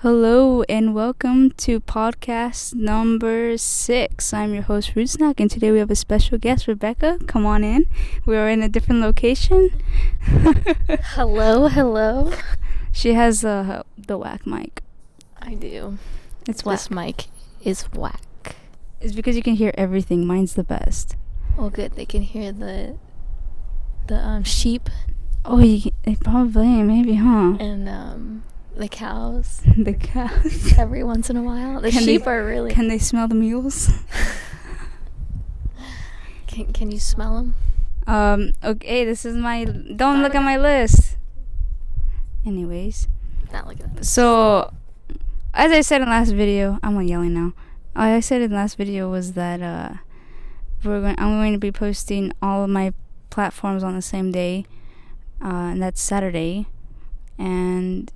Hello and welcome to podcast number 6. I'm your host, Fruit Snack, and today we have a special guest, Rebecca. Come on in. We are in a different location. Hello. She has the whack mic. I do. It's whack. This mic is whack. It's because you can hear everything. Mine's the best. Well, good. They can hear the sheep. Oh, probably, maybe, huh? And the cows. The cows. Every once in a while. The sheep are really... Can they smell the mules? Can you smell them? Okay, this is my... Don't look at my list. Anyways. Not looking at this. So, as I said in last video... I'm not yelling now. I said in last video was that I'm going to be posting all of my platforms on the same day. And that's Saturday. And...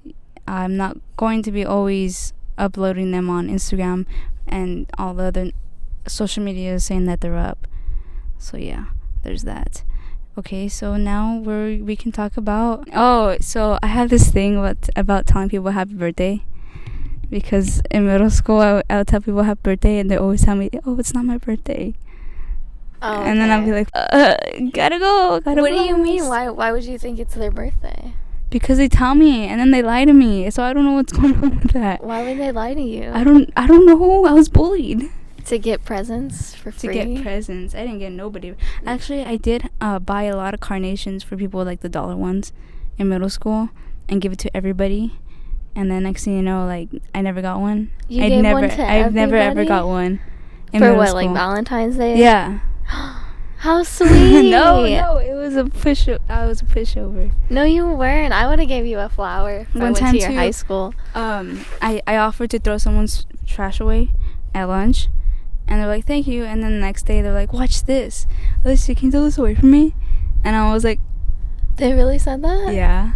I'm not going to be always uploading them on Instagram and all the other social media saying that they're up. So yeah, there's that. Okay, so now we can talk about... Oh, so I have this thing about telling people happy birthday. Because in middle school, I would tell people happy birthday and they always tell me, oh, it's not my birthday. Oh, and then I'll be like, gotta go. What do you mean? Why would you think it's their birthday? Because they tell me and then they lie to me, so I don't know what's going on with that. Why would they lie to you? I don't know. I was bullied. To get presents for free? To get presents. I didn't get nobody. Actually, I did buy a lot of carnations for people, like the dollar ones, in middle school, and give it to everybody. And then next thing you know, like I never got one. I've never ever got one. For what, school. Like Valentine's Day? Yeah. How sweet. No, it was a I was a pushover. No, you weren't. I would have gave you a flower if I went to your high school. I offered to throw someone's trash away at lunch, and they're like, thank you. And then the next day they're like, watch this. Alicia, can you throw this away from me? And I was like, they really said that? Yeah.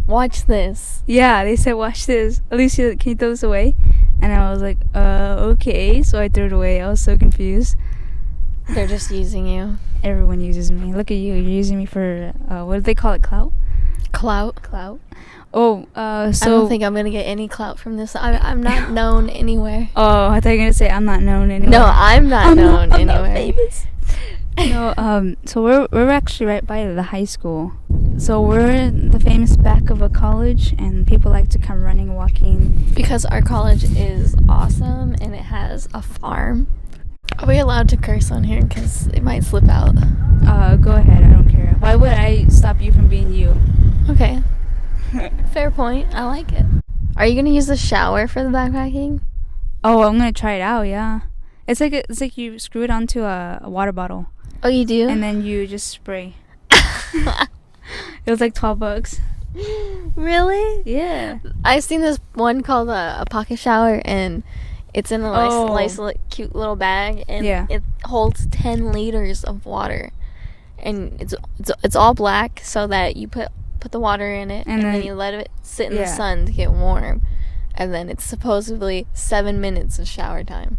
Watch this. Yeah, they said, watch this. Alicia, can you throw this away? And I was like, okay. So I threw it away. I was so confused. They're just using you. Everyone uses me. Look at you. You're using me for, what do they call it? Clout? Clout. Oh, so... I don't think I'm going to get any clout from this. I'm not known anywhere. Oh, I thought you were going to say I'm not known anywhere. No, I'm not known anywhere. I'm not famous. No, so we're actually right by the high school. So we're the famous back of a college, and people like to come running, walking. Because our college is awesome, and it has a farm. Are we allowed to curse on here? Because it might slip out. Go ahead. I don't care. Why would I stop you from being you? Okay. Fair point. I like it. Are you going to use the shower for the backpacking? Oh, I'm going to try it out, yeah. It's like you screw it onto a water bottle. Oh, you do? And then you just spray. It was like $12. Really? Yeah. I've seen this one called a pocket shower, and it's in a nice cute little bag, and it holds 10 liters of water, and it's all black so that you put the water in it, and then you let it sit in the sun to get warm, and then it's supposedly 7 minutes of shower time,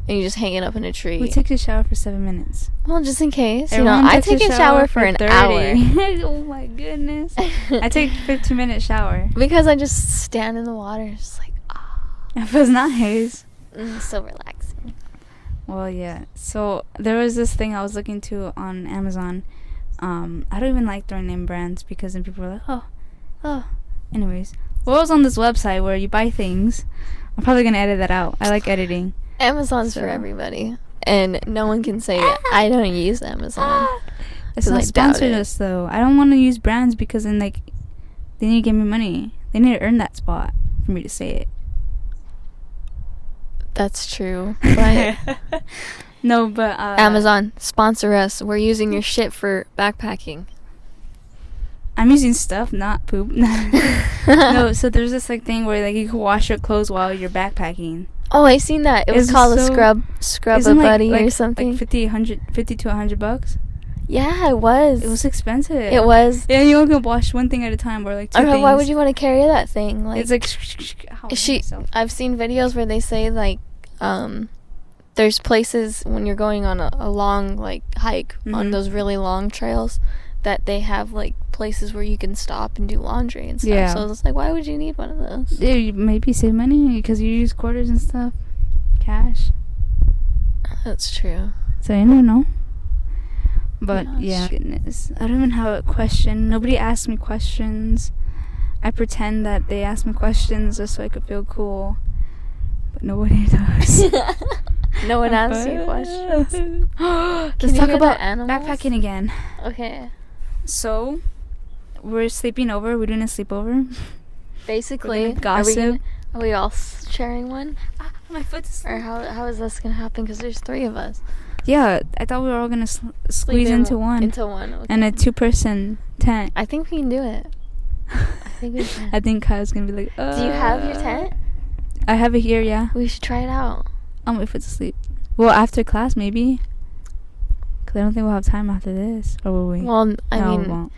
and you just hang it up in a tree. We take a shower for 7 minutes. Well, just in case. I take a shower for an 30. hour. Oh my goodness. I take a 15-minute shower. Because I just stand in the water, just like, It feels nice. So relaxing. Well, yeah. So there was this thing I was looking to on Amazon. I don't even like throwing name brands because then people are like, oh. Anyways, well, I was on this website where you buy things. I'm probably gonna edit that out. I like editing. Amazon's for everybody, and no one can say I don't use Amazon. It's not sponsored us though. I don't want to use brands because then they need to give me money. They need to earn that spot for me to say it. That's true. But no, but Amazon, sponsor us. We're using your shit for backpacking. I'm using stuff, not poop. No, so there's this thing where you can wash your clothes while you're backpacking. Oh, I seen that. It was called a scrub a buddy or something. Like $50 to $100. Yeah, it was. It was expensive. It was. Yeah, you only can wash one thing at a time, or like two things. Why would you want to carry that thing? Like, it's like. I've seen videos where they say there's places when you're going on a long hike on those really long trails that they have like places where you can stop and do laundry and stuff. Yeah. So it's like, why would you need one of those? Yeah, you maybe save money because you use quarters and stuff, cash. That's true. So you don't know. But Yeah, goodness, I don't even have a question. Nobody asked me questions. I pretend that they ask me questions just so I could feel cool, but nobody does. No one asks you questions. Let's talk about backpacking again. Okay. So, we're sleeping over. We're doing a sleepover. Basically, gossip. Are we all sharing one? My foot's. Or how is this gonna happen? Because there's 3 of us. Yeah, I thought we were all gonna squeeze into one. Okay. And a 2-person tent. I think we can do it. I think we can. I think Kyle's gonna be like, Do you have your tent? I have it here, yeah. We should try it out. I'll wait for it to sleep. Well, after class, maybe. Because I don't think we'll have time after this. Or will we? Well, I mean, we won't.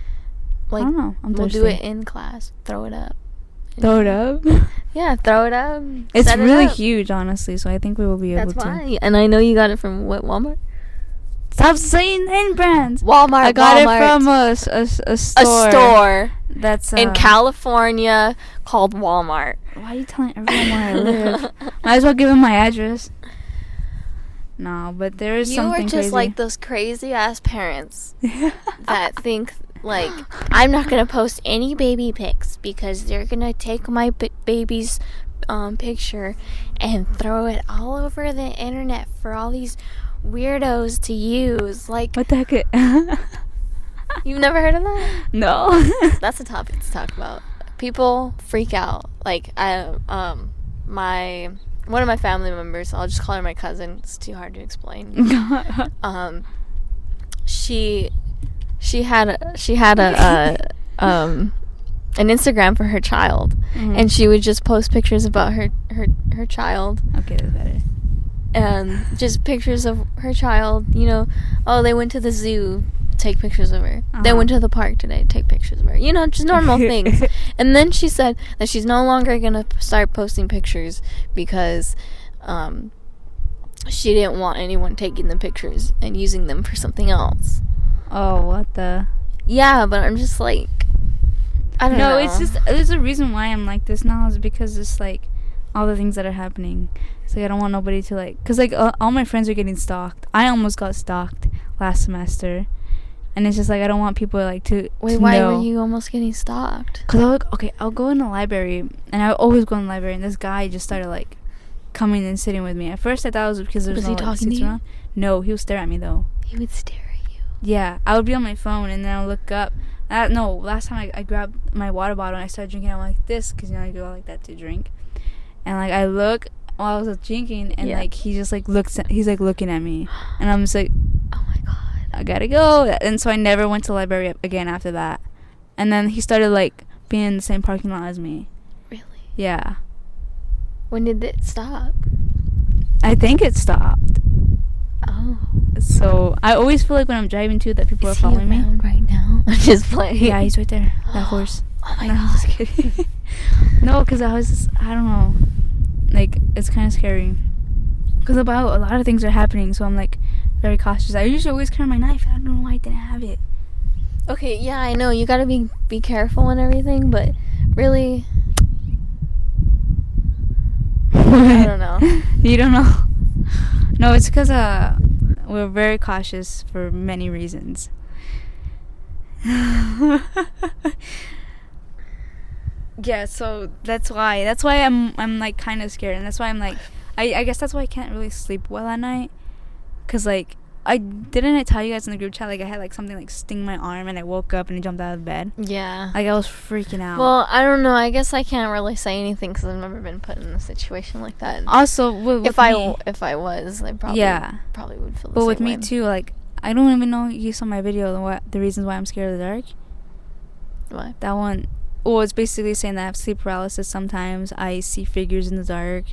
like, I don't know. we'll do it in class. Throw it up. Throw it up? Yeah, throw it up. It's really huge, honestly, so I think we will be able to. That's why. And I know you got it from, what, Walmart? Stop saying name brands. Walmart. I got it from a store. A store. That's in California called Walmart. Why are you telling everyone where I live? Might as well give them my address. No, but there is something crazy. You are just like those crazy ass parents that think, like, I'm not gonna post any baby pics because they're gonna take my baby's picture and throw it all over the internet for all these weirdos to use. Like, what the heck? You've never heard of that? No. That's a topic to talk about. People freak out. Like, one of my family members, I'll just call her my cousin. It's too hard to explain. She had an Instagram for her child, and she would just post pictures about her child. Okay, that's better. And just pictures of her child. You know, oh, they went to the zoo. Take pictures of her. They went to the park today. Take pictures of her. You know, just normal things. And then she said that she's no longer gonna start posting pictures because she didn't want anyone taking the pictures and using them for something else. Oh, what the? Yeah, but I'm just like, I don't know. No, it's just, there's a reason why I'm like this now is because it's like all the things that are happening. It's like I don't want nobody to like, cause like all my friends are getting stalked. I almost got stalked last semester. And it's just like I don't want people like to. Wait, why were you almost getting stalked? Cause I'll go in the library, and I always go in the library, and this guy just started like coming and sitting with me. At first, I thought it was because there was no, he talking to you? Around. No, he would stare at me though. He would stare at you. Yeah, I would be on my phone, and then I'll look up. No, last time I grabbed my water bottle and I started drinking. I'm like this, cause you know I go like that to drink, and like I look while I was drinking, and like he just like he's like looking at me, and I'm just like, oh my god. I gotta go. And so I never went to the library again after that. And then he started like being in the same parking lot as me. Really? Yeah. When did it stop? I think it stopped. Oh. So I always feel like when I'm driving too that people are following me. Right now? I'm just playing. Yeah, he's right there. That horse. Oh my god. I'm just kidding. No, because I don't know. Like, it's kind of scary. Because about a lot of things are happening, so I'm like very cautious. I usually always carry my knife. I don't know why I didn't have it. Okay, yeah, I know. You gotta be careful and everything, but really, I don't know. You don't know? No, it's because we're very cautious for many reasons. Yeah, so that's why I'm like kind of scared, and that's why I'm like I guess that's why I can't really sleep well at night, cause like I tell you guys in the group chat, like I had like something like sting my arm, and I woke up and I jumped out of bed. Yeah, like I was freaking out. Well, I don't know. I guess I can't really say anything because I've never been put in a situation like that. Also, if I was, I probably would feel the but same with way. Me too. Like I don't even know you saw my video. The reasons why I'm scared of the dark. What? That one. Well, it's basically saying that I have sleep paralysis sometimes. I see figures in the dark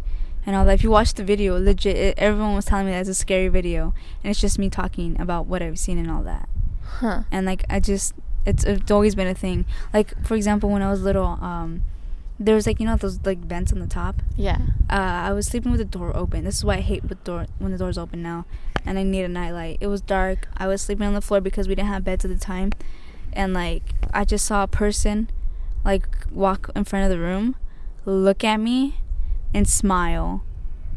and all that. If you watch the video, legit, everyone was telling me that it's a scary video. And it's just me talking about what I've seen and all that. Huh. And, like, it's always been a thing. Like, for example, when I was little, there was, like, you know, those, like, vents on the top? Yeah. I was sleeping with the door open. This is why I hate when the door's open now. And I need a nightlight. It was dark. I was sleeping on the floor because we didn't have beds at the time. and like I just saw a person like walk in front of the room, look at me, and smile,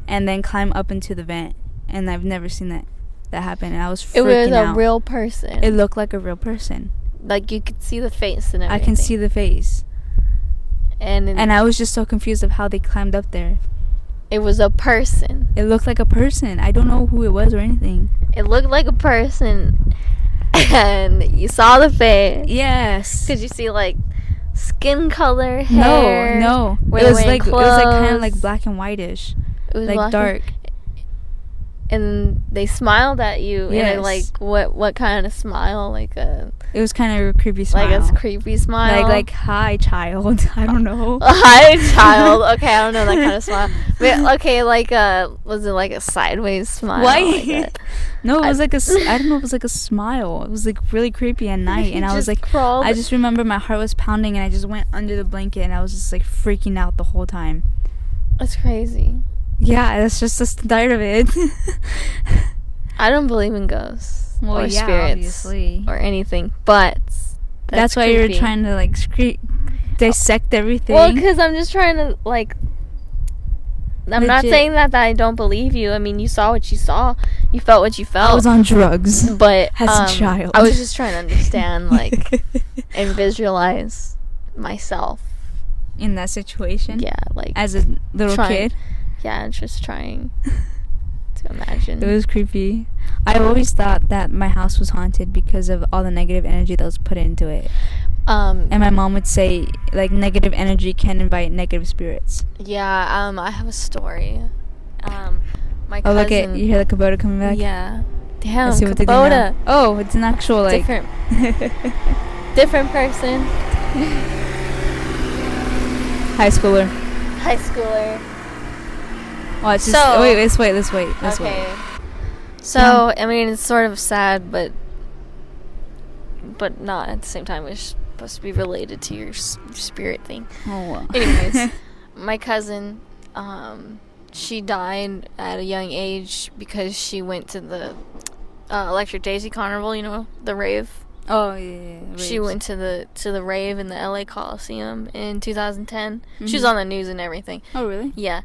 and then climb up into the vent. And I've never seen that happen, and I was freaking out. It was a real person. It looked like a real person. Like you could see the face and everything. I can see the face. And I was just so confused of how they climbed up there. It was a person. It looked like a person. I don't know who it was or anything. It looked like a person. And you saw the face. Yes. Did you see like skin color, hair? No. It was like kind of like black and whitish. It was like dark. And they smiled at you. Yes. And like what kind of smile? Like a. It was kind of a creepy smile. Like a creepy smile. Like hi child. I don't know. Hi child. Okay, I don't know that kind of smile. But, okay, like was it like a sideways smile? Why? Like no, it was like I don't know. It was like a smile. It was like really creepy at night, and I was like, crawled. I just remember my heart was pounding, and I just went under the blanket, and I was just like freaking out the whole time. That's crazy. Yeah, that's just the start of it. I don't believe in ghosts or spirits obviously. Or anything, but that's why creepy. you're trying to like dissect everything. Well, because I'm just trying to like. I'm not saying that I don't believe you. I mean, you saw what you saw. You felt what you felt. I was on drugs, but as a child, I was just trying to understand, like, and visualize myself in that situation. Yeah, like as a little kid. Yeah, just trying to imagine. It was creepy. I always thought that my house was haunted because of all the negative energy that was put into it. And my mom would say, like, negative energy can invite negative spirits. Yeah, I have a story. My cousin. Oh, look at, you hear the Kubota coming back? Yeah. Damn, see what Kubota. Oh, it's an actual, like... Different person. High schooler. High schooler. Well, it's just... So, wait, let's wait. Okay. So, I mean, it's sort of sad, but not at the same time. It's supposed to be related to your spirit thing. Oh, well. Anyways, my cousin, she died at a young age because she went to the Electric Daisy Carnival, you know, the rave. Oh, yeah. She went to the rave in the LA Coliseum in 2010. Mm-hmm. She was on the news and everything. Oh, really? Yeah.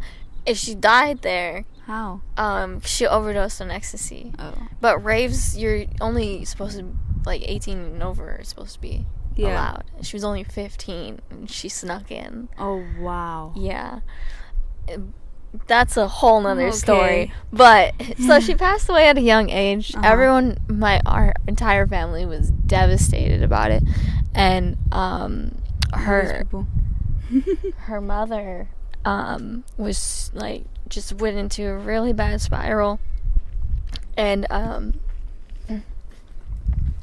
If she died there... How? She overdosed on ecstasy. Oh. But raves, you're only supposed to, like, 18 and over is supposed to be allowed. She was only 15, and she snuck in. Oh, wow. Yeah. That's a whole nother story. But, so she passed away at a young age. Everyone, our entire family was devastated about it. And, her mother, was, like, just went into a really bad spiral. And,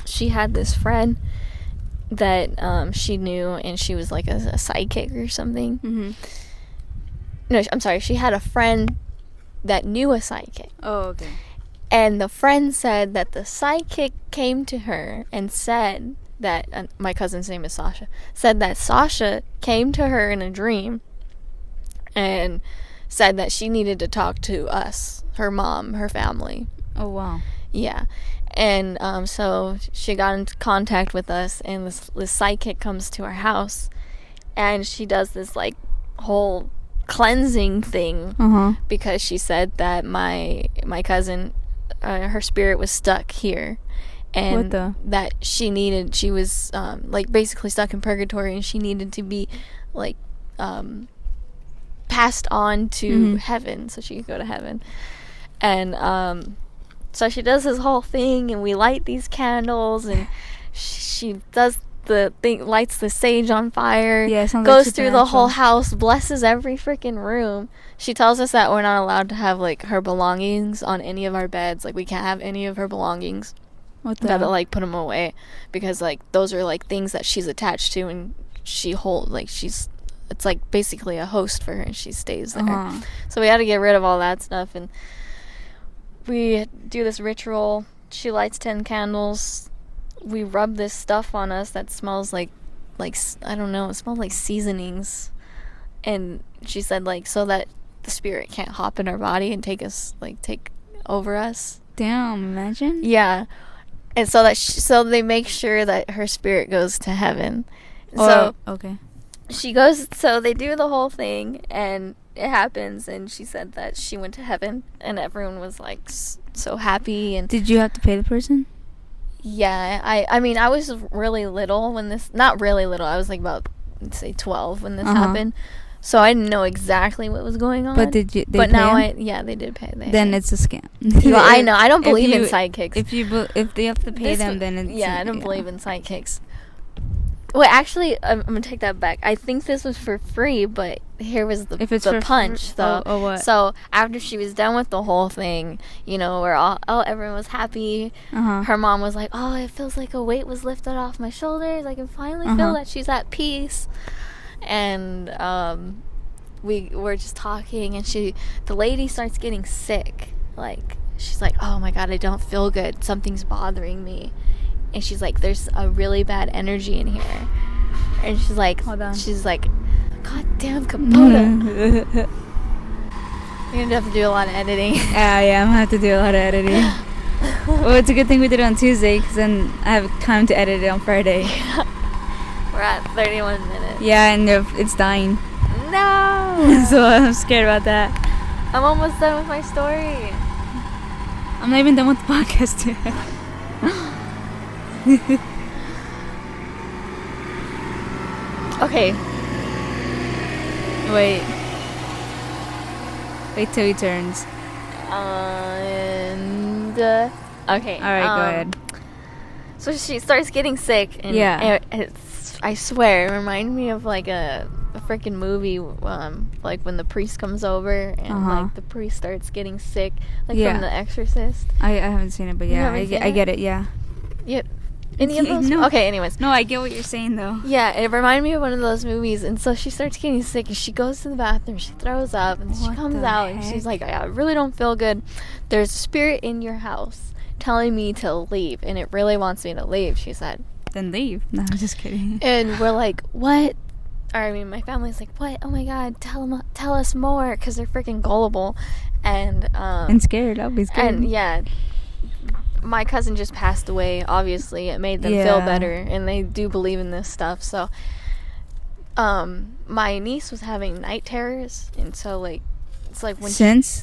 she had this friend that, she knew, and she was, like, a sidekick or something. Mm-hmm. No, I'm sorry. She had a friend that knew a sidekick. Oh, okay. And the friend said that the sidekick came to her and said that, my cousin's name is Sasha, said that Sasha came to her in a dream and said that she needed to talk to us, her mom, her family. Oh, wow. Yeah. And so she got into contact with us, and this sidekick comes to our house, and she does this, like, whole cleansing thing, because she said that my cousin, her spirit was stuck here, and that she was like basically stuck in purgatory, and she needed to be like passed on to heaven so she could go to heaven. And so she does this whole thing, and we light these candles, and she does the thing, lights the sage on fire, goes through the whole house, blesses every freaking room. She tells us that we're not allowed to have, like, her belongings on any of our beds. Like, we can't have any of her belongings. Gotta, like, put them away, because, like, those are, like, things that she's attached to, and she it's like basically a host for her, and she stays there. So we had to get rid of all that stuff, and we do this ritual. She lights 10 candles. We rub this stuff on us that smells like I don't know, it smells like seasonings. And she said, like, so that the spirit can't hop in our body and take over us. Damn, imagine. Yeah. And so they make sure that her spirit goes to heaven. So okay. She goes, so they do the whole thing, and it happens, and she said that she went to heaven, and everyone was like so happy. And did you have to pay the person? Yeah, I mean, I was really little when this, not really little, I was like about, let's say 12 when this happened, so I didn't know exactly what was going on. But did you? They pay yeah, they did pay. Then it's a scam. Well, I know, I don't believe in sidekicks. If they have to pay them, then it's I don't believe in sidekicks. Well, actually, I'm gonna take that back. I think this was for free, but here was the punch, though. What? So after she was done with the whole thing, you know, where everyone was happy. Her mom was like, "Oh, it feels like a weight was lifted off my shoulders. I can finally feel that she's at peace." And we were just talking, and the lady starts getting sick. Like, she's like, "Oh my God, I don't feel good. Something's bothering me." And she's like, there's a really bad energy in here. And she's like, hold on. She's like, God damn, Capote. You're gonna have to do a lot of editing. Yeah, I'm gonna have to do a lot of editing. Well, it's a good thing we did it on Tuesday, because then I have time to edit it on Friday. Yeah. We're at 31 minutes. Yeah, and it's dying. No! So I'm scared about that. I'm almost done with my story. I'm not even done with the podcast yet. Okay. Wait till he turns. And okay. All right, go ahead. So she starts getting sick, and I swear, it reminded me of like a freaking movie, like when the priest comes over and like the priest starts getting sick, like from The Exorcist. I haven't seen it, but yeah, I get it. Yeah. Yep. Any of those? No. Okay, anyways. No, I get what you're saying, though. Yeah, it reminded me of one of those movies. And so she starts getting sick, and she goes to the bathroom, she throws up, and she comes out, and she's like, I really don't feel good. There's a spirit in your house telling me to leave, and it really wants me to leave, she said. Then leave. No, I'm just kidding. And we're like, what? Or, I mean, my family's like, what? Oh my God, tell us more, because they're freaking gullible. And scared. I'll be scared. And, yeah. My cousin just passed away. Obviously, it made them feel better, and they do believe in this stuff. So, my niece was having night terrors, and so like, it's like when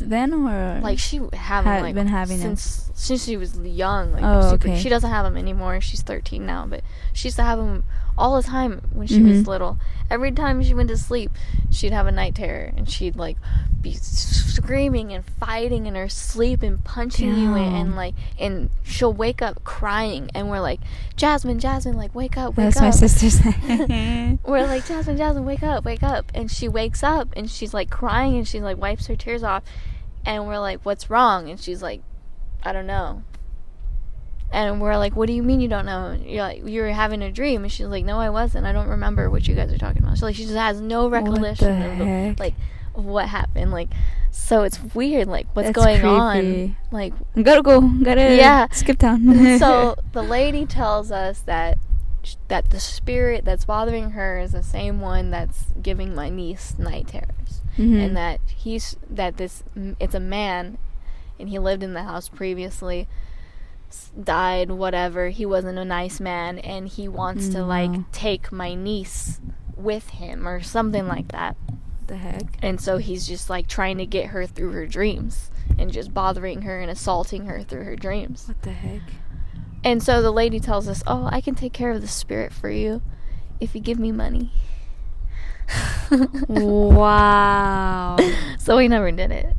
then, or like she been having since she was young. Like, she doesn't have them anymore. She's 13 now, but she used to have them all the time when she was little. Every time she went to sleep, she'd have a night terror, and she'd like be screaming and fighting in her sleep and punching you, and she'll wake up crying, and we're like, Jasmine, like, wake up. That's my sister's name. We're like, Jasmine, wake up, and she wakes up, and she's like crying, and she like wipes her tears off, and we're like, what's wrong? And she's like, I don't know. And we're like, what do you mean you don't know? You're like, you were having a dream. And she's like, no, I wasn't. I don't remember what you guys are talking about. So like, she just has no recollection of what happened. Like, so it's weird. Like, what's going on? Like, gotta skip town. So the lady tells us that the spirit that's bothering her is the same one that's giving my niece night terrors, and that it's a man, and he lived in the house previously, died, whatever. He wasn't a nice man, and he wants to like take my niece with him or something like that. What the heck? And so he's just like trying to get her through her dreams and just bothering her and assaulting her through her dreams. What the heck? And so the lady tells us, oh, I can take care of the spirit for you if you give me money. Wow. So we never did it.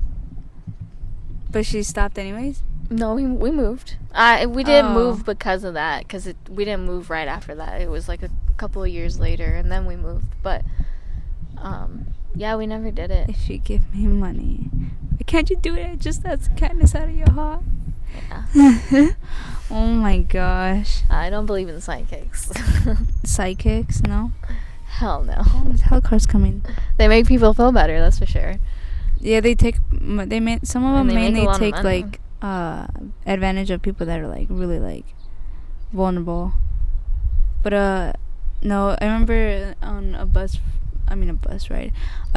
But she stopped anyways? No, we moved. We didn't move because of that, because we didn't move right after that. It was like a couple of years later, and then we moved. But, yeah, we never did it. If you give me money. Can't you do it just as kindness out of your heart? Yeah. Oh my gosh. I don't believe in psychics. Psychics? No? Hell no. There's helicar's coming. They make people feel better, that's for sure. Yeah, some of them mainly take like advantage of people that are like really like vulnerable. But no, I remember on a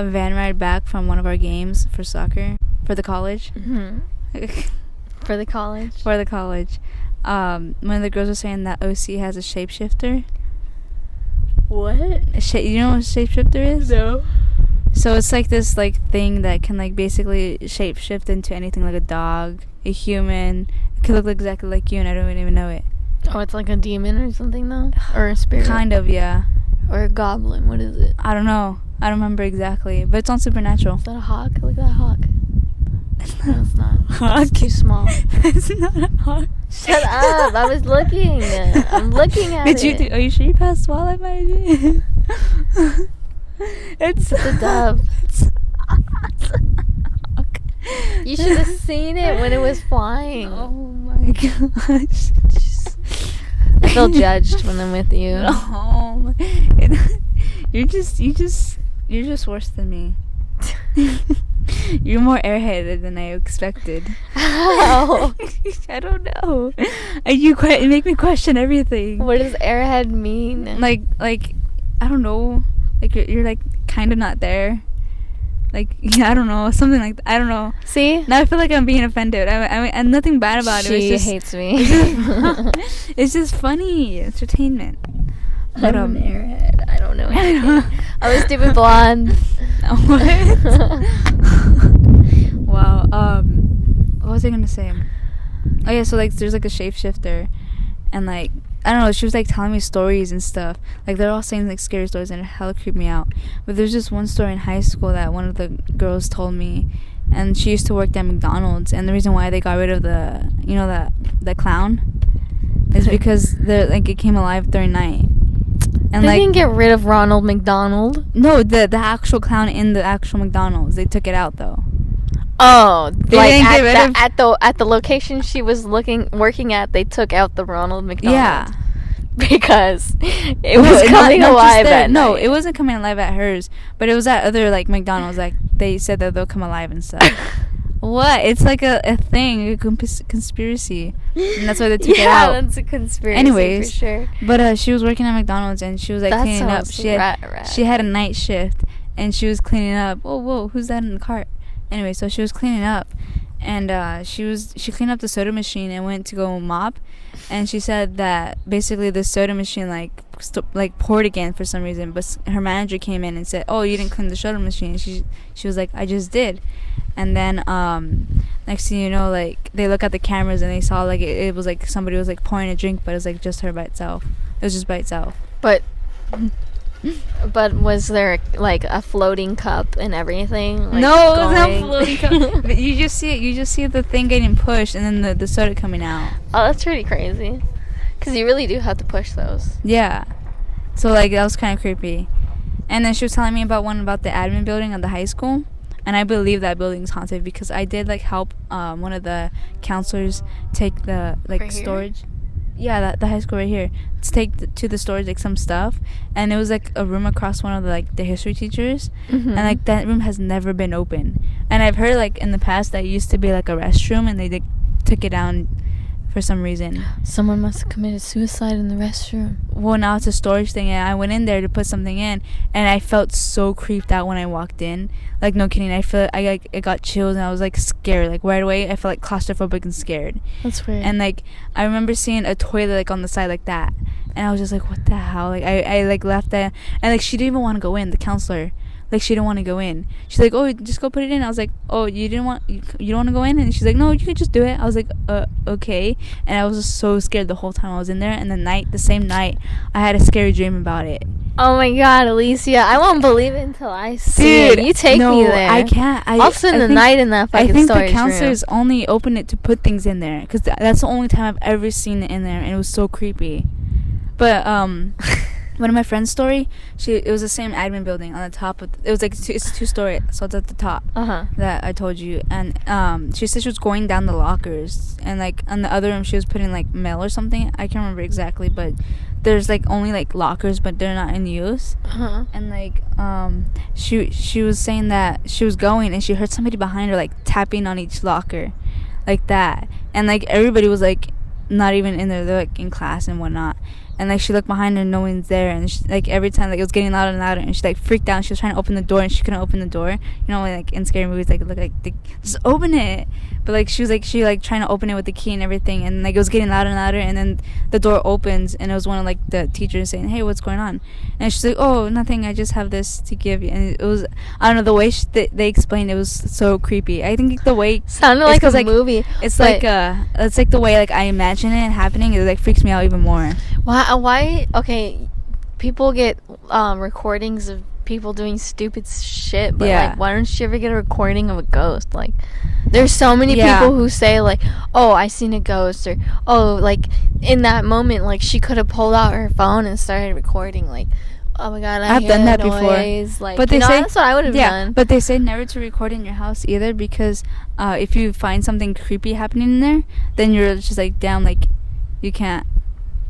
van ride back from one of our games for soccer for the college. For the college. one of the girls was saying that OC has a shapeshifter. What? You know what a shapeshifter is? No. So it's like this like thing that can like basically shapeshift into anything, like a dog, a human. It could look exactly like you, and I don't even know it. Oh, it's like a demon or something, though? Or a spirit? Kind of, yeah. Or a goblin. What is it? I don't know. I don't remember exactly, but it's on Supernatural. Is that a hawk? Look at that hawk. No, it's not. Hawk? It's too small. It's not a hawk. Shut up! I was looking. I'm looking at it. Are you sure you passed Wildlife Management? It's a dove. It's a hawk. You should have seen it when it was flying. Oh my gosh. I feel judged when I'm with you. No. You're just worse than me. You're more airheaded than I expected. How? I don't know. You make me question everything. What does airhead mean? Like I don't know. Like you're like kind of not there. Like, yeah, I don't know, something like that. I don't know. See? Now I feel like I'm being offended. I mean, and nothing bad about it. She hates me. It's just funny entertainment. But I'm an airhead. I don't know anything. I'm a stupid blonde. What? Wow. What was I gonna say? Oh yeah, so like there's like a shapeshifter, and like I don't know, she was like telling me stories and stuff. Like they're all saying like scary stories, and it hella creeped me out. But there's just one story in high school that one of the girls told me, and she used to work at McDonald's, and the reason why they got rid of the clown is because it came alive during night. And they didn't get rid of Ronald McDonald. No, the actual clown in the actual McDonald's. They took it out though. Oh, they like at the location she was working at, they took out the Ronald McDonald. Yeah, because it was coming alive at night. No, it wasn't coming alive at hers, but it was at other like McDonald's. Like they said that they'll come alive and stuff. What? It's like a thing, a conspiracy, and that's why they took it out. Yeah, that's a conspiracy. Anyways, for sure. But she was working at McDonald's and she was like cleaning up. She had a night shift and she was cleaning up. Whoa, who's that in the cart? Anyway, so she was cleaning up, and she cleaned up the soda machine and went to go mop, and she said that basically the soda machine like poured again for some reason, but her manager came in and said, "Oh, you didn't clean the soda machine." She was like, "I just did," and then next thing you know, like they look at the cameras and they saw like it was like somebody was like pouring a drink, but it was like just her by itself. It was just by itself. But was there like a floating cup and everything? Like, no, it was not floating cup. But you just see the thing getting pushed and then the soda coming out. Oh, that's pretty crazy. Because you really do have to push those. Yeah. So like that was kind of creepy. And then she was telling me about the admin building of the high school, and I believe that building's haunted because I did like help one of the counselors take the like storage. Yeah, the high school right here. To take to the storage like some stuff, and it was like a room across one of the history teachers, and like that room has never been open. And I've heard like in the past that it used to be like a restroom, and they took it down for some reason. Someone must have committed suicide in the restroom. Well, now it's a storage thing, and I went in there to put something in, and I felt so creeped out when I walked in. Like, no kidding, I got chills, and I was like scared. Like right away, I felt like claustrophobic and scared. That's weird. And like I remember seeing a toilet like on the side like that, and I was just like, what the hell? Like I like left that, and like she didn't even want to go in. The counselor. Like, she didn't want to go in. She's like, oh, just go put it in. I was like, oh, you don't want to go in? And she's like, no, you can just do it. I was like, okay. And I was just so scared the whole time I was in there. And the same night, I had a scary dream about it. Oh my God, Alicia, I won't believe it until I see it. You take me there. I can't. I'll spend the night in that fucking storage room. I think the counselors only open it to put things in there, because that's the only time I've ever seen it in there, and it was so creepy. But one of my friend's story, it was the same admin building on the top of it was like it's 2-story, so it's at the top that I told you. And she said she was going down the lockers, and like on the other room she was putting like mail or something. I can't remember exactly, but there's like only like lockers, but they're not in use. And like she was saying that she was going and she heard somebody behind her like tapping on each locker like that, and like everybody was like not even in there, they're like in class and whatnot. and like she looked behind her, no one's there, and she, like every time like it was getting louder and louder, and she like freaked out. She was trying to open the door and she couldn't open the door. You know, like in scary movies, like look like just open it, but like she trying to open it with the key and everything, and like it was getting louder and louder, and then the door opens and it was one of like the teachers saying, "Hey, what's going on?" And she's like, "Oh, nothing. I just have this to give you." And it was, I don't know, the way they explained it was so creepy. I think the way sounded like a movie. It's like it's like the way like I imagine it happening. It like freaks me out even more. Why? Okay, people get recordings of people doing stupid shit, but like, why don't you ever get a recording of a ghost? Like, there's so many people who say like, "Oh, I seen a ghost," or "Oh, like in that moment, like she could have pulled out her phone and started recording." Like, "Oh my god, I've done that noise. Before." Like, but they say that's what I would have done. But they say never to record in your house either, because if you find something creepy happening in there, then you're just like, damn, like you can't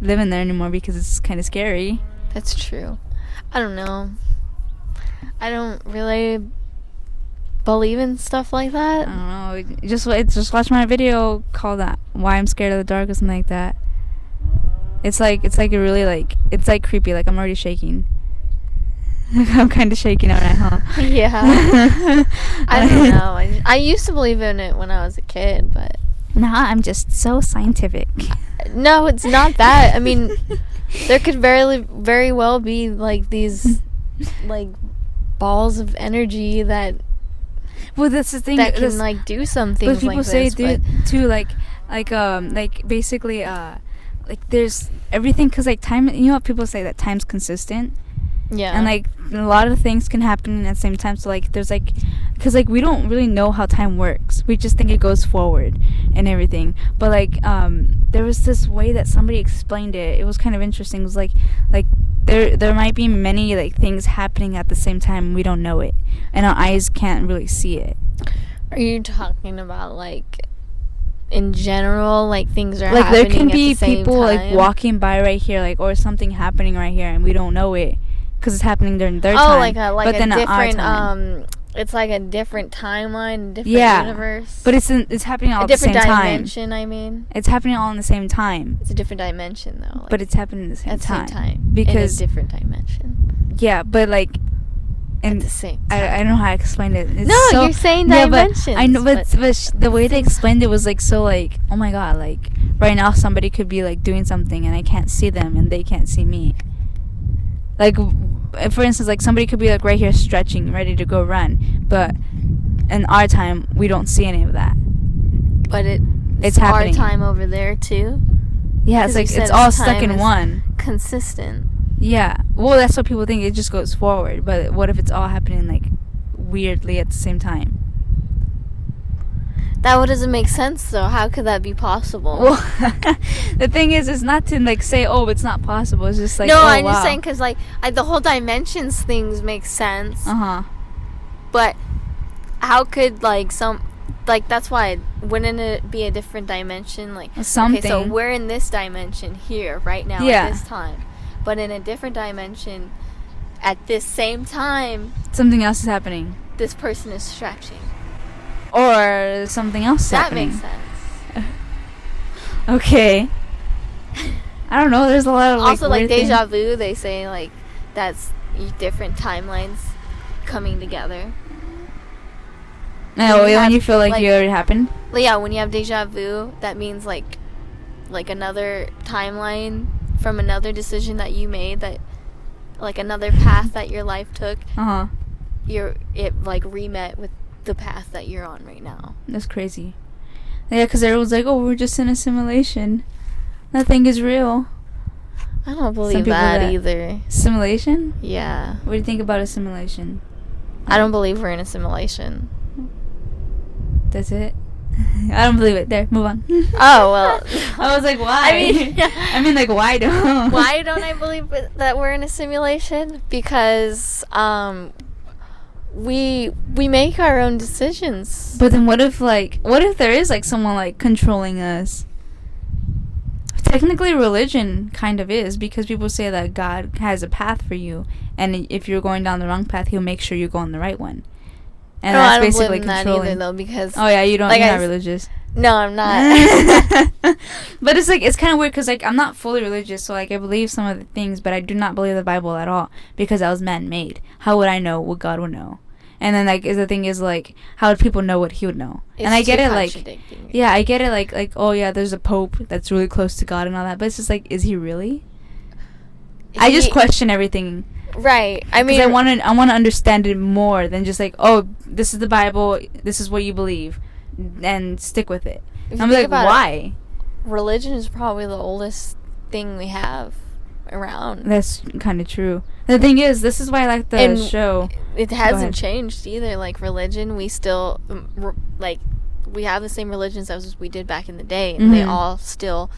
live in there anymore because it's kind of scary. That's true. I don't know. I don't really believe in stuff like that. I don't know. Just watch my video called "Why I'm Scared of the Dark" or something like that. It's like a really like, it's like creepy. Like I'm already shaking. I'm kind of shaking out right now. Yeah. I don't know. I used to believe in it when I was a kid, but now I'm just so scientific. No, it's not that. I mean, there could very well be like these like balls of energy that. Well, that's the thing. That can like do some things. But people like say this, too, like basically like there's everything, because like time, you know what people say, that time's consistent. Yeah. And like a lot of things can happen at the same time, so like there's like, because like we don't really know how time works, we just think it goes forward and everything, but like there was this way that somebody explained it. It was kind of interesting. It was like there might be many like things happening at the same time and we don't know it, and our eyes can't really see it. Are you talking about like in general, like things are like happening there can be at the same people time? like walking by right here, like, or something happening right here and we don't know it because it's happening during their time. Like but a then different it's like a different timeline, different universe. But it's happening all at the same time. A different dimension, I mean. It's happening all in the same time. It's a different dimension though. Like, but it's happening at the same time. Because in a different dimension. Yeah, but like at the same time. I don't know how to explain it. It's no, you're saying dimensions. But I know, but the way they explained it was like so like, oh my god, like right now somebody could be like doing something and I can't see them and they can't see me. Like, for instance, like somebody could be like right here stretching, ready to go run, but in our time we don't see any of that. But it's happening. Our time over there too. Yeah, it's like it's all stuck in one. Consistent. Yeah. Well, that's what people think. It just goes forward. But what if it's all happening like weirdly at the same time? That doesn't make sense though. How could that be possible? Well, the thing is, it's not to like say, oh, it's not possible. It's just like, no, oh, I'm wow. just saying because like the whole dimensions things make sense. But how could like that's why wouldn't it be a different dimension? Like something. Okay, so we're in this dimension here right now at this time, but in a different dimension at this same time, something else is happening. This person is stretching. Or something else happening. That makes sense. Okay. I don't know. There's a lot of like, also like deja vu. They say like that's different timelines coming together. No, when you feel like you already happened. Yeah, when you have deja vu, that means like another timeline from another decision that you made, that like another path that your life took. It like remet with the path that you're on right now. That's crazy. Yeah, because everyone's like, oh, we're just in a simulation. Nothing is real. I don't believe that either. Simulation? Yeah. What do you think about a simulation? I don't believe we're in a simulation. That's it? I don't believe it. There, move on. Oh, well. I was like, why? I mean, like, why don't? Why don't I believe that we're in a simulation? Because, we make our own decisions. But then what if there is like someone like controlling us? Technically religion kind of is, because people say that God has a path for you, and if you're going down the wrong path, he'll make sure you go on the right one. And no, that's I don't basically believe in controlling that either though, because oh yeah, you're not religious. No, I'm not. But it's like, it's kind of weird because like I'm not fully religious, so like I believe some of the things, but I do not believe the Bible at all because that was man-made. How would I know what God would know? And then like the thing is like, how would people know what he would know? It's and I get it, like, yeah, I get it, like oh yeah, there's a pope that's really close to God and all that, but it's just like, is he really? I just question everything. Right. I mean, I want to understand it more than just like, oh, this is the Bible, this is what you believe, and stick with it. I'm like, why? Religion is probably the oldest thing we have around. That's kind of true. The thing is, this is why I like the show. It hasn't changed either. Like religion, we still like we have the same religions as we did back in the day, and they all still.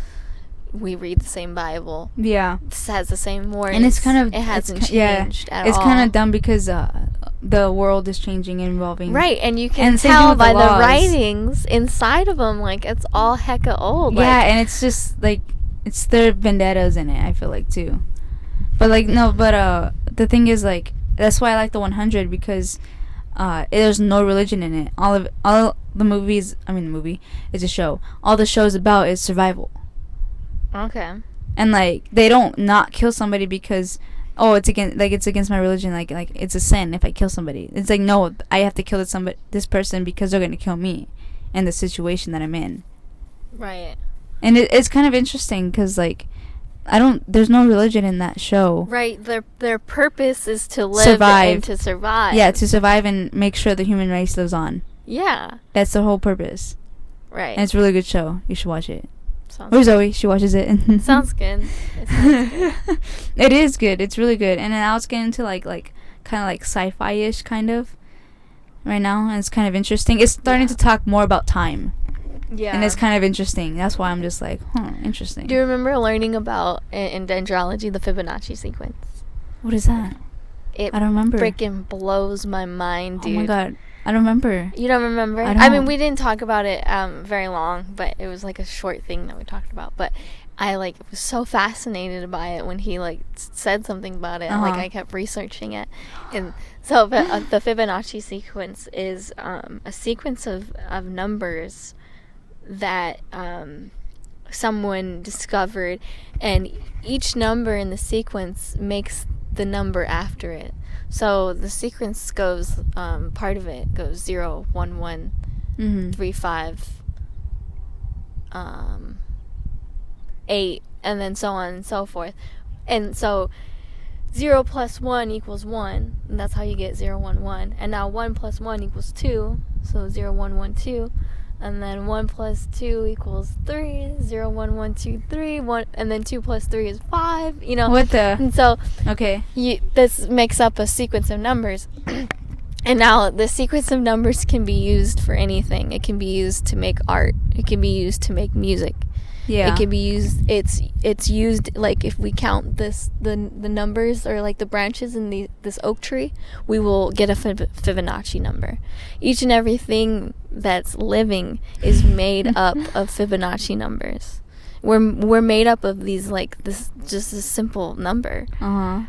We read the same Bible. Yeah. This has the same words. And it's kind of... It hasn't changed at all. It's kind of dumb because the world is changing and evolving. Right, and you can tell by the writings inside of them, like, it's all hecka old. Yeah, and it's just, like, it's their vendettas in it, I feel like, too. But, like, no, but the thing is, like, that's why I like the 100, because there's no religion in it. All the movies... I mean, the movie is a show. All the show's about is survival. Okay. And like they don't not kill somebody because it's against my religion, like it's a sin if I kill somebody. It's like, no, I have to kill this person because they're gonna kill me and the situation that I'm in. Right. And it's kind of interesting because like there's no religion in that show. Right. Their purpose is to survive and to survive. Yeah, to survive and make sure the human race lives on. Yeah. That's the whole purpose. Right. And it's a really good show. You should watch it. Sounds Zoe, she watches it. Sounds good. It sounds good. It is good. It's really good. And then I was getting into like kind of like sci-fi-ish kind of right now, and it's kind of interesting. It's starting to talk more about time. Yeah. And it's kind of interesting. That's why I'm just like, interesting. Do you remember learning about in dendrology the Fibonacci sequence? What is that? I don't remember. Freaking blows my mind, dude. Oh my god. I don't remember. You don't remember? I mean, we didn't talk about it very long, but it was like a short thing that we talked about. But I like was so fascinated by it when he like said something about it. Like I kept researching it, and so the Fibonacci sequence is a sequence of numbers that someone discovered, and each number in the sequence makes the number after it. So the sequence goes, part of it goes 0, 1, 1, 3, 5, 8, and then so on and so forth. And so 0 plus 1 equals 1, and that's how you get 0, 1, 1. And now 1 plus 1 equals 2, so 0, 1, 1, 2. And then 1 plus 2 equals 3, 0, 1, 1, 2, 3, 1, and then 2 plus 3 is 5, you know. What the? And so, okay. This makes up a sequence of numbers. And now the sequence of numbers can be used for anything. It can be used to make art. It can be used to make music. Yeah. It can be used, it's used, like, if we count the numbers or like the branches in this oak tree, we will get a Fibonacci number. Each and everything that's living is made up of Fibonacci numbers. We're made up of these, like, this simple number.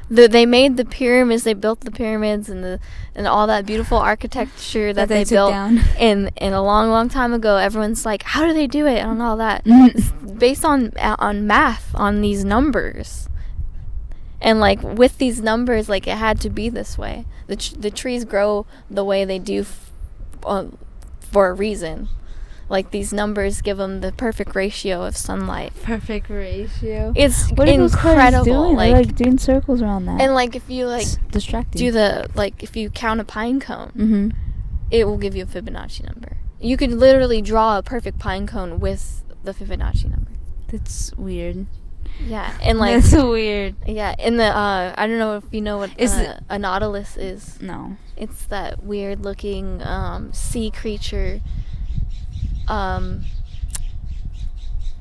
They made the pyramids, they built the pyramids and all that beautiful architecture that they built in a long time ago. Everyone's like, how do they do it and all that? It's based on math, on these numbers. And like with these numbers, like, it had to be this way. The trees grow the way they do for a reason. Like, these numbers give them the perfect ratio of sunlight. Perfect ratio. It's incredible. Like, they're, like, doing circles around that. And like, if you like distracting. If you count a pine cone, it will give you a Fibonacci number. You could literally draw a perfect pine cone with the Fibonacci number. That's weird. Yeah, and like, that's weird. Yeah, in the I don't know if you know what a nautilus is. No. It's that weird looking sea creature.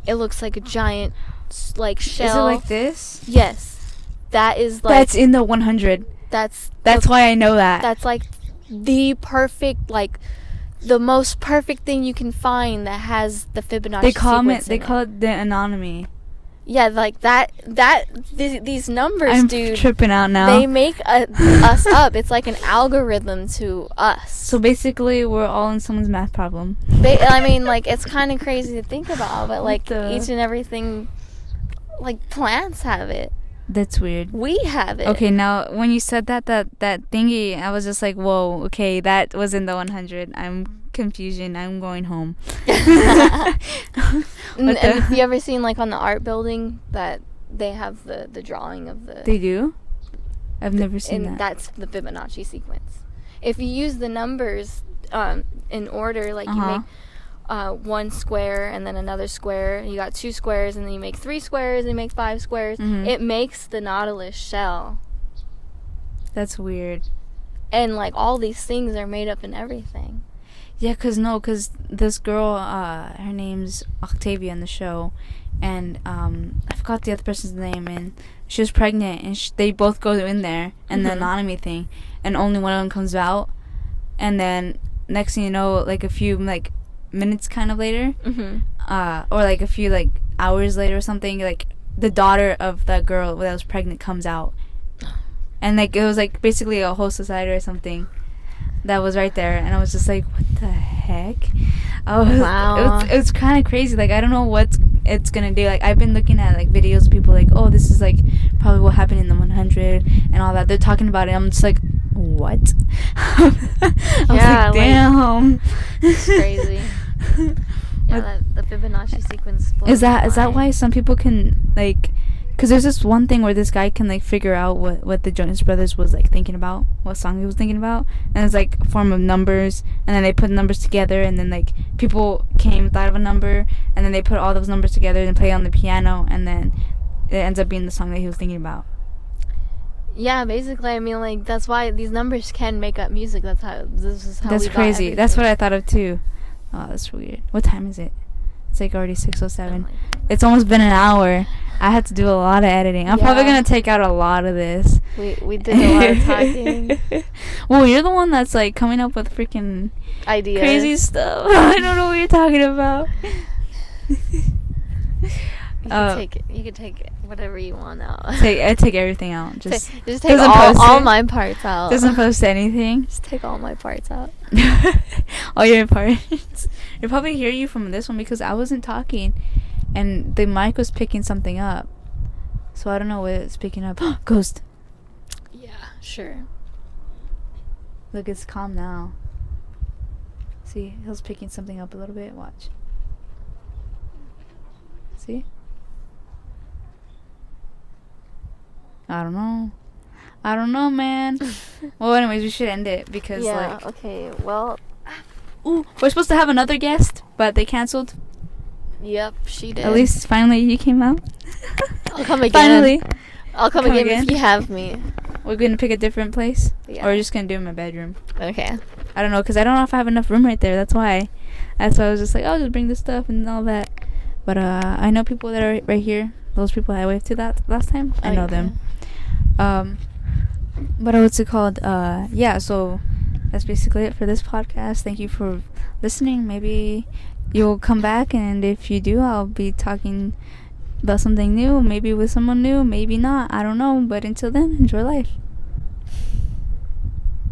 It looks like a giant, like, shell. Is it like this? Yes. That is like... That's in the 100. That's why I know that. That's like the perfect, like, the most perfect thing you can find that has the Fibonacci sequence They call it the anomaly. Yeah, like these numbers, I'm dude. tripping out now. They make us up. It's like an algorithm to us. So basically, we're all in someone's math problem. I mean, like, it's kind of crazy to think about, but like each and everything, like plants have it. That's weird. We have it. Okay, now when you said that thingy, I was just like, whoa, okay, that was in the 100. I'm confusion. I'm going home. And have you ever seen, like, on the art building that they have the drawing of the... They do? I've never seen that. And that's the Fibonacci sequence. If you use the numbers in order, like you make one square and then another square, you got 2 squares, and then you make 3 squares and you make 5 squares, it makes the Nautilus shell. That's weird. And, like, all these things are made up in everything. Yeah, because this girl, her name's Octavia in the show, and I forgot the other person's name, and she was pregnant, and they both go in there, and the anatomy thing, and only one of them comes out, and then next thing you know, like a few, like, minutes kind of later, or like a few, like, hours later or something, like, the daughter of that girl that was pregnant comes out, and, like, it was, like, basically a whole society or something that was right there, and I was just like, what the heck? Wow. It was kind of crazy. Like, I don't know what it's gonna do. Like, I've been looking at, like, videos of people like, oh, this is, like, probably what happened in the 100 and all that. They're talking about it. I'm just like, what? I was like, damn. It's crazy. Yeah, the Fibonacci sequence blows Is that why some people can, like... Because there's this one thing where this guy can, like, figure out what the Jonas Brothers was, like, thinking about, what song he was thinking about, and it's, like, a form of numbers, and then they put numbers together, and then, like, people thought of a number, and then they put all those numbers together and play on the piano, and then it ends up being the song that he was thinking about. Yeah, basically, I mean, like, that's why these numbers can make up music. That's crazy. That's what I thought of, too. Oh, that's weird. What time is it? It's, like, already 6:07. It's almost been an hour. I had to do a lot of editing. I'm probably going to take out a lot of this. We did a lot of talking. Well, you're the one that's, like, coming up with freaking ideas. Crazy stuff. I don't know what you're talking about. You can take whatever you want out. I take everything out. Just take all my parts out. Doesn't post anything. Just take all my parts out. All your parts. You'll probably hear you from this one because I wasn't talking, and the mic was picking something up. So I don't know what it's picking up. Ghost. Yeah, sure. Look, it's calm now. See, he was picking something up a little bit. Watch. See? I don't know, man. Well, anyways, we should end it because, okay, well... Ooh, we're supposed to have another guest, but they canceled. Yep, she did. At least, finally, you came out. I'll come again. Finally. I'll come again if you have me. We're going to pick a different place? Yeah. Or we're just going to do it in my bedroom? Okay. I don't know, because I don't know if I have enough room right there. That's why. I was just like, I'll just bring this stuff and all that. But I know people that are right here. Those people I waved to that last time. I know them. But what's it called? Yeah, so that's basically it for this podcast. Thank you for listening. Maybe you'll come back, and if you do, I'll be talking about something new, maybe with someone new, maybe not. I don't know. But until then, enjoy life.